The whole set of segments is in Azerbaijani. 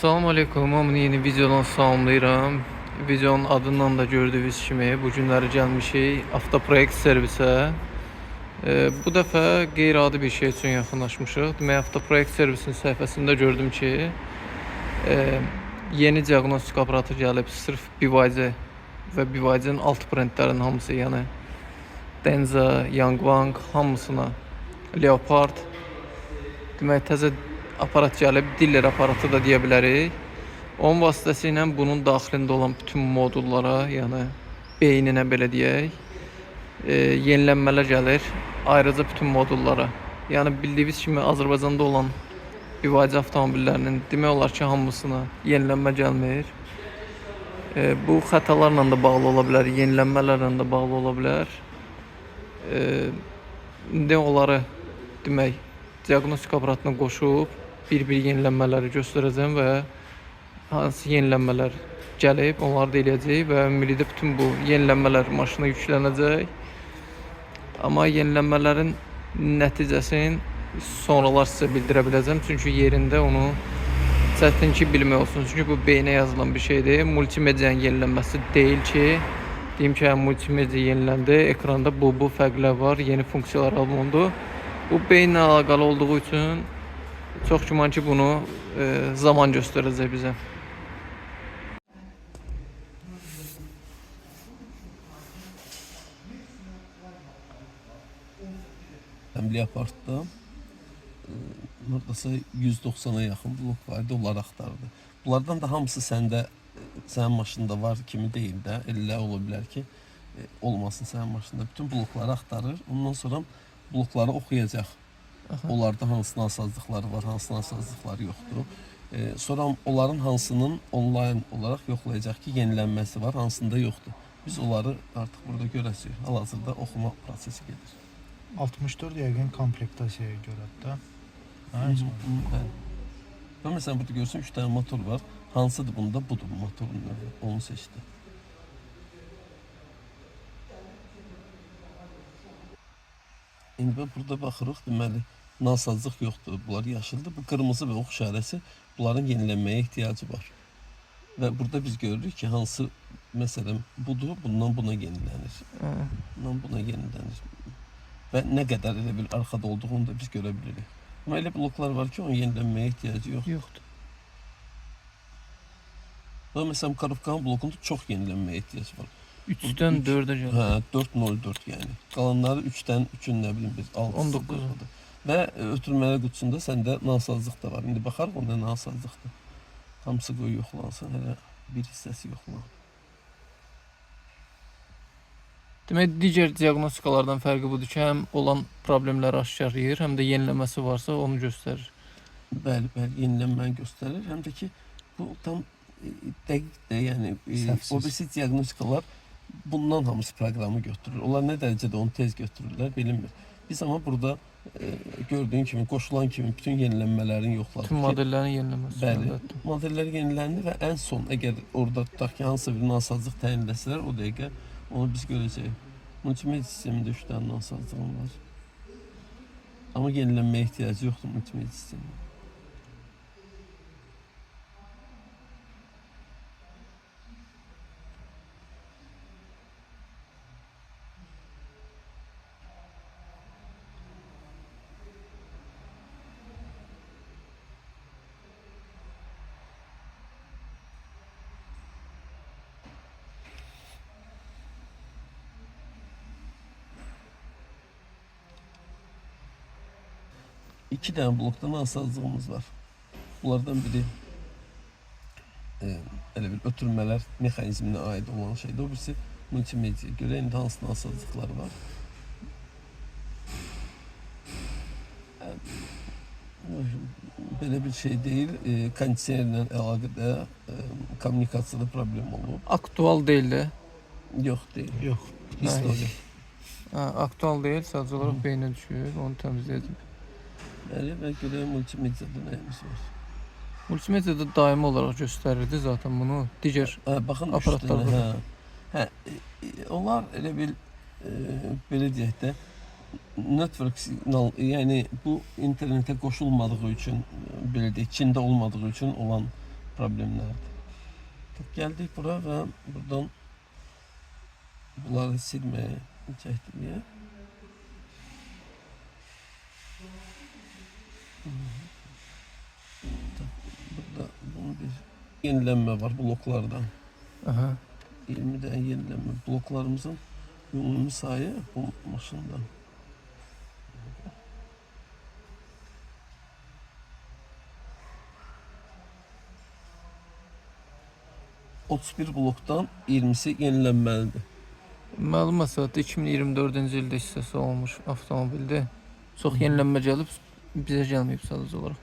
Salam aleykum, hamını yeni videodan salamlayıram. Videonun adından da gördüğünüz kimi bu günləri gəlmişik Avtoproyekt servisə. Bu dəfə qeyri-adi bir şey üçün yaxınlaşmışıq. Demək, Avtoproyekt servisinin səhifəsində gördüm ki, yeni diagnostik aparatı gəlib. Sırf BYD və BYD-nin alt brendlərinin hamısı, yəni Denza, Yangwang hamısına Leopard. Demək, təzə aparat gəlib, diller aparatı da deyə bilərik. Onun vasitəsilə bunun daxilində olan bütün modullara, yəni beyninə belə deyək, yenilənmələr gəlir. Ayrıca bütün modullara. Yəni bildiyiniz kimi Azərbaycanda olan BYD avtomobillərinin demək olar ki, hamısına yenilənmə gəlmir. Bu xətalarla da bağlı ola bilər, yenilənmələrlə də bağlı ola bilər. İndi onları demək, diagnostik aparatına qoşub bir-bir yenilənmələri göstərəcəm və hansı yenilənmələr gəlib, onları da eləyəcək və ümumilikdə bütün bu yenilənmələr maşına yüklənəcək. Amma yenilənmələrin nəticəsini sonralar sizə bildirə biləcəm, çünki yerində onu çətin ki bilmək olsun. Çünki bu beyinə yazılan bir şeydir. Multimediyanın yenilənməsi deyil ki, deyim ki, multimediya yeniləndi, ekranda bu fərqlər var, yeni funksiyalar alındı. Bu beyinlə əlaqəli olduğu üçün çox güman ki, bunu zaman göstərəcək bizə. Leopard'da buradasa 190'a yaxın blok vardı, onlar axtardı. Bunlardan da hamısı sənin maşında var kimi deyil də, elə ola bilər ki, olmasın sənin maşında. Bütün blokları axtarır, ondan sonra blokları oxuyacaq. Onlarda hansı nasazlıqları var, hansı nasazlıqları yoxdur. Sonra onların hansının onlayn olaraq yoxlayacaq ki, yenilənməsi var, hansında yoxdur. Biz onları artıq burada görəsirik. Hal-hazırda oxuma prosesi gedir. 64 yəqin komplektasiyaya görədir də. Və məsələn burada görürsən 3 tane motor var. Hansıdır bunda? Budur motorun növü. Onu seçdi. İndi burada baxırıq, deməli nasazlıq yoxdur. Bunlar yaşıldır. Bu qırmızı və ox işarəsi bunların yenilənməyə ehtiyacı var. Və burada biz görürük ki, hansı məsələn budur, bundan buna yenilənir. Bundan buna yenilənir. Və nə qədər elə bil arxada olduğunu da biz görə bilirik. Amma elə bloklar var ki, onun yenilənməyə ehtiyacı yoxdur. Və məsələn, Karofkan blokunda çox yenilənməyə ehtiyacı var. 3-dən 4-ə gəlir. Hə, 404 yəni. Qalanları 3-dən 3-ün nə bilim biz 6-dır. Və ötürməli qutusunda səndə nasazlıq da var. İndi baxarıq onda nasazlıqdır. Hamısı qoy yoxlansın, hələ bir hissəsi yoxlansın. Demək, digər diaqnostikalardan fərqi budur ki, həm olan problemləri aşkarlayır, həm də yeniləməsi varsa onu göstərir. Bəli, yenilənməni göstərir. Həm də ki, bu tam dəqiqdir, yəni o birisi diaqnostikalar bundan hamısı proqramı götürür. Onlar nə dərəcədə onu tez götürürlər, bilinmir. Biz ama burada gördüyün kimi, qoşulan kimi bütün yenilənmələrin yoxladık. Bütün modellərin yenilənməsi. Bəli, modellər yeniləndi və ən son əgər orada tutaq ki, hansı bir nasazlıq təyin eləsələr, o dəqiqə onu biz görəcəyik. Multimediya sistemində 3 tane nasazlığım var. Amma yenilənməyə ehtiyacı yoxdur multimediya sistemində. İki tane blokta nasazlığımız var. Bunlardan biri elə bir ötürmələr mexanizminə aid olan şeydir. O birisi multimediya. Görə indi hansı nasazlıqları var. Belə bir şey deyil. Kondisionerlə əlaqədə kommunikasiyada problem olur. Aktual deyil də. Yox deyil. Yox. Historiya. Aktual deyil, sadəcə olaraq beyninə düşür, onu təmizləyəcək. Bəli, və görək multimediyada nəyimiz var. Multimediyada daimi olaraq göstərirdi zaten bunu. Digər baxın aparatlarda. Onlar elə bil belə deyək də network signal, yəni bu internetə qoşulmadığı üçün belə deyək, Çində olmadığı üçün olan problemlerdi. Geldik bura ve buradan bunları silmeye çektirmeye. Burada bunun bir yenilenme var bloklardan. Aha. 20'de yenilenme bloklarımızın ümumi sayı bu maşından. ...31 bloktan 20'si yenilenmelidir. Məlum məsələdə 2024-cü ildə hissəsi olmuş avtomobildə. Çox yenilənmə gəlib, bizə gəlməyib sadəcə olaraq.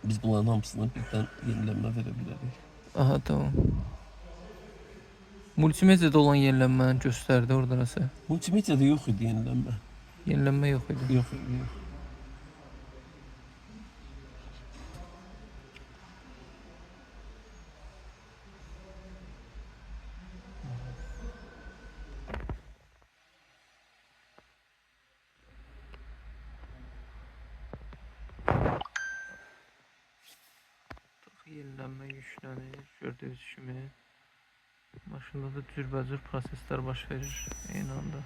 Biz bunların hamısını birdən yenilenme verebiliriz. Aha, tamam. Multimediada olan yenilənməni göstərdi orada nəsə. Multimediada yok idi yenilenme. Yenilənmə yox idi. Yok idi. Yok. Yenilənmə yüklənir, gördüyünüz kimi. Maşında da cürbəcür proseslər baş verir eyni anda.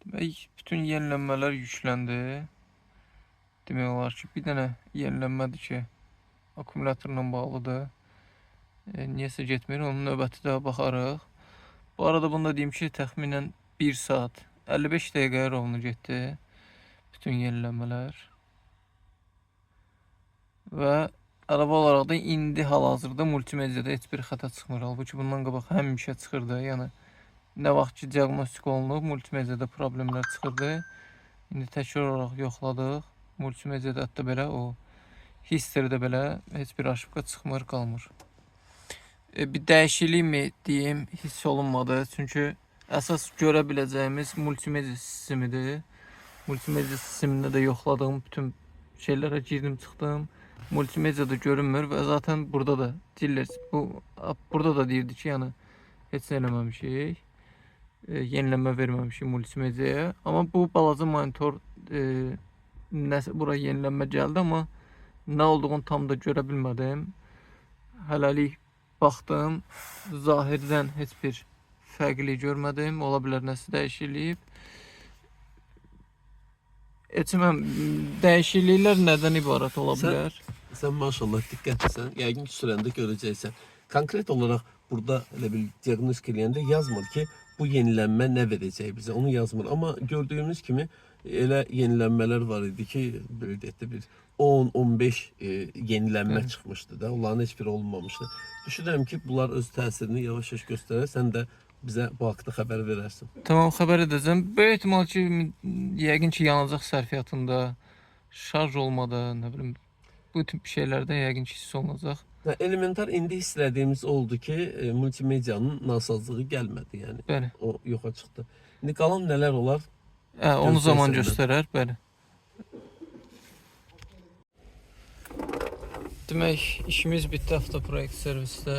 Demək, bütün yenilənmələr yükləndi. Demək olar ki, bir dənə yenilənmədir ki, akkumulyatorla bağlıdır. Niyəsə getmir, onun növbəti də baxarıq. Bu arada bunu da deyim ki, təxminən 1 saat 55 dəqiqəyə rovnu getdi. Bütün yenilənmələr. Və araba olaraq da indi hal-hazırda multimediada heç bir xəta çıxmır. Halbuki bundan qabaq həmişə çıxırdı. Yəni nə vaxt ki diaqnostik olunub, multimediada problemlər çıxırdı. İndi təkrar olaraq yoxladıq. Multimediada hətta belə o historydə belə heç bir aşıbqa çıxmır, qalmır. Bir dəyişiklik mi deyim, hiss olunmadı. Çünki əsas görə biləcəyimiz multimedia sistemidir. Multimedia sistemində də yoxladığım bütün şeylərə girdim, çıxdım. Multimediada görünmür və zaten burada da deyirlər, burada da deyirdi ki, yəni heç nə eləməmişik. Yenilənmə verməmişik multimediaya. Amma bu balaca monitor nəsə bura yenilənmə gəldi, amma nə olduğunu tam da görə bilmədim. Hələlik baxdım, zahirdən heç bir fərqli görmədim. Ola bilər nəsə dəyişilib. Etməm, dəyişikliklər nədən ibarət ola bilər? Sen maşallah dikkatlisən, yəqin ki sürəndə görəcəksən. Konkret olarak burada elə bir diagnostik eləyəndə yazmır ki, bu yenilənmə nə verəcək bizə, onu yazmır. Amma gördüyümüz kimi elə yenilənmələr var idi ki, belə deyək də bir 10-15 yenilənmə çıxmışdı da, onların heç biri olmamışdı. Düşünürəm ki, bunlar öz təsirini yavaş-yavaş göstərər, sən də bizə bu haqda xəbər verərsin. Tamam, xəbər edəcəm. Böyük ehtimal ki, yəqin ki yanacaq sərfiyyatında, şarj olmada, nə bilim, bu tip şeylərdə yəqin ki hiss olunacaq. Elementar indi hiss etdiyimiz oldu ki, multimedianın nasazlığı gəlmədi, yəni. Bəli. O yoxa çıxdı. İndi qalan nələr olar? Onu zaman Göstərsən də. göstərər, bəli. Demək, işimiz bitdi avtoproyekt servisdə.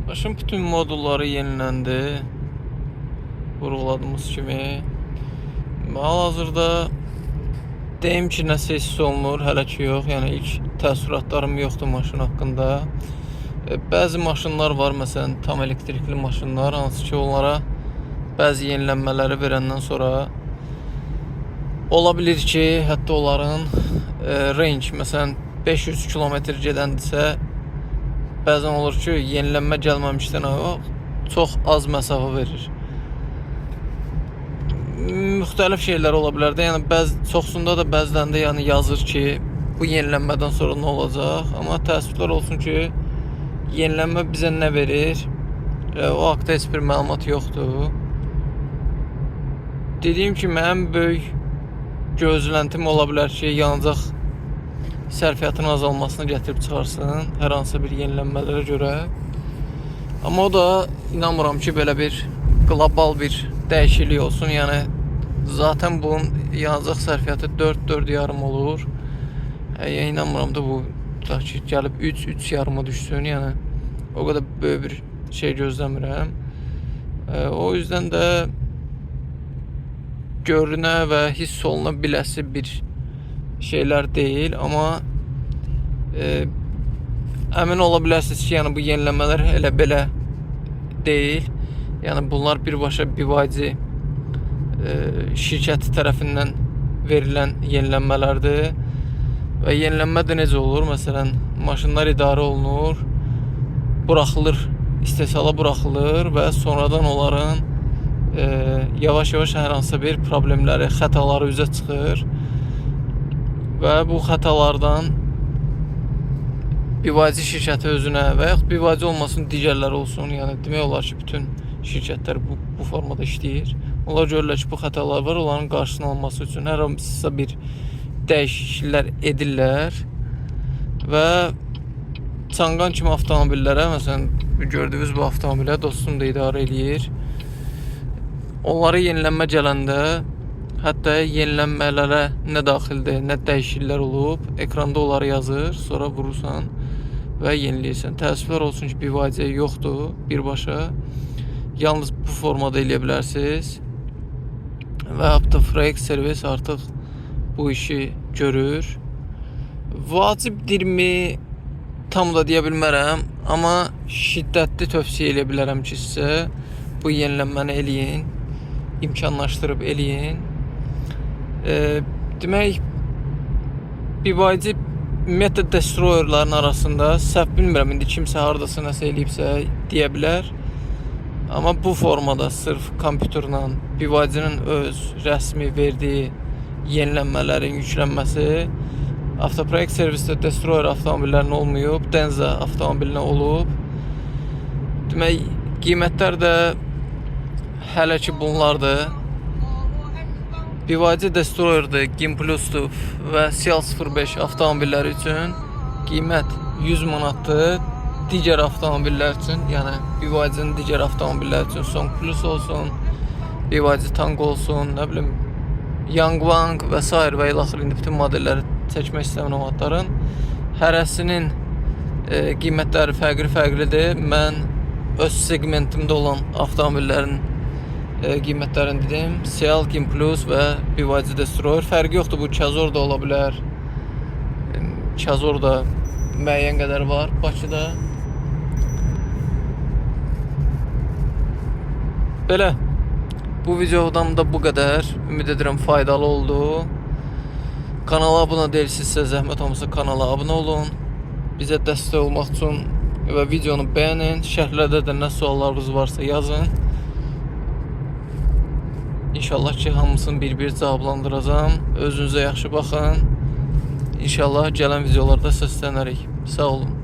Maşın bütün modulları yeniləndi. Vurğuladığımız kimi. Hal-hazırda deyim ki, nəsə hiss olunur, hələ ki yox. Yəni ilk təəssüratlarım yoxdur maşın haqqında. Bəzi maşınlar var, məsələn, tam elektrikli maşınlar, hansı ki onlara bəzi yenilənmələri verəndən sonra ola bilir ki, hətta onların range, məsələn, 500 kilometr gedəndirsə, bəzən olur ki, yenilənmə gəlməmişdən çox az məsafə verir. Müxtəlif şeylər ola bilər də, yəni çoxsunda da bəzilərində yəni yazır ki, bu yenilənmədən sonra nə olacaq, amma təəssüflər olsun ki, yenilənmə bizə nə verir, o haqda heç bir məlumat yoxdur. Dediyim kimi, ən böyük gözləntim ola bilər ki, yanacaq sərfiyyatının azalmasını gətirib çıxarsın hər hansı bir yenilənmələrə görə. Amma o da inanmıram ki, belə bir qlobal bir dəyişiklik olsun. Yəni zaten bunun yanacaq sərfiyyatı 4-4,5 olur. İnanmıram da bu ki, gəlib 3-3,5 düşsün. Yəni o qədər böyük bir şey gözləmirəm. O yüzden də görünə və hiss oluna biləsi bir şeylər deyil, amma əmin ola bilərsiniz ki, yəni bu yenilənmələr elə belə deyil. Yəni bunlar birbaşa BYD şirkəti tərəfindən verilən yenilənmələrdir. Və yenilənmə də necə olur? Məsələn, maşınlar idarə olunur, buraxılır, istehsala buraxılır və sonradan onların yavaş-yavaş hər hansısa bir problemləri, xətaları üzə çıxır və bu xətalardan BYD şirkəti özünə və yaxud BYD olmasın, digərləri olsun, yəni demək olar ki, bütün şirkətlər bu formada işləyir. Onlar görürlər ki, bu xətalar var, onların qarşısının alınması üçün hər hansısa bir dəyişikliklər edirlər və Çanqan kimi avtomobillərə, məsələn, gördüyünüz bu avtomobilə dostum da idarə edir. Onlara yenilənmə gələndə, hətta yenilənmələrə nə daxildir, nə dəyişikliklər olub, ekranda onları yazır, sonra vurursan və yeniləyirsən. Təəssüflər olsun ki, BYD yoxdur birbaşa. Yalnız bu formada eləyə bilərsiniz və Aptofrex servis artıq bu işi görür. Vacibdirmi? Tam da deyə bilmərəm, amma şiddətli tövsiyə edə bilərəm ki, sizə bu yenilənməni eləyin, imkanlaşdırıb eləyin. Demək, BYD ümumiyyətlə destroyerların arasında, səhv bilmirəm, indi kimsə haradasa nəsə eləyibsə deyə bilər. Amma bu formada sırf kompüterlə BYD-nin öz rəsmi verdiyi yenilənmələrin yüklənməsi Aptofrex servisdə destroyer avtomobillərinə olmayıb, Denza avtomobilinə olub. Demək, qiymətlər də hələ ki bunlardır. BYD destroyerdir, Gim Plus'dur və Cial 05 avtomobilləri üçün qiymət 100 manatdır. Digər avtomobillər üçün, yəni BYD-nin digər avtomobillər üçün Song Plus olsun, BYD Tang olsun, nə bilim, Yangwang və s. və ilaxır indi bütün modelləri çəkmək istəyən adların hərəsinin qiymətləri fərqli-fərqlidir. Mən öz segmentimdə olan avtomobillərin qiymətlərini dedim. Cial, Gim Plus və BYD Destroyer. Fərqi yoxdur, bu Kazor da ola bilər. Kazor da müəyyən qədər var Bakıda. Belə. Bu videodan da bu qədər. Ümid edirəm faydalı oldu. Kanala abunə deyilsinizsə, zəhmət olmasa kanala abunə olun. Bizə dəstək olmaq üçün və videonu bəyənin. Şərhlərdə də nə suallarınız varsa yazın. İnşallah ki, hamısını bir-bir cavablandıracağım. Özünüzə yaxşı baxın. İnşallah gələn videolarda səslənərik. Sağ olun.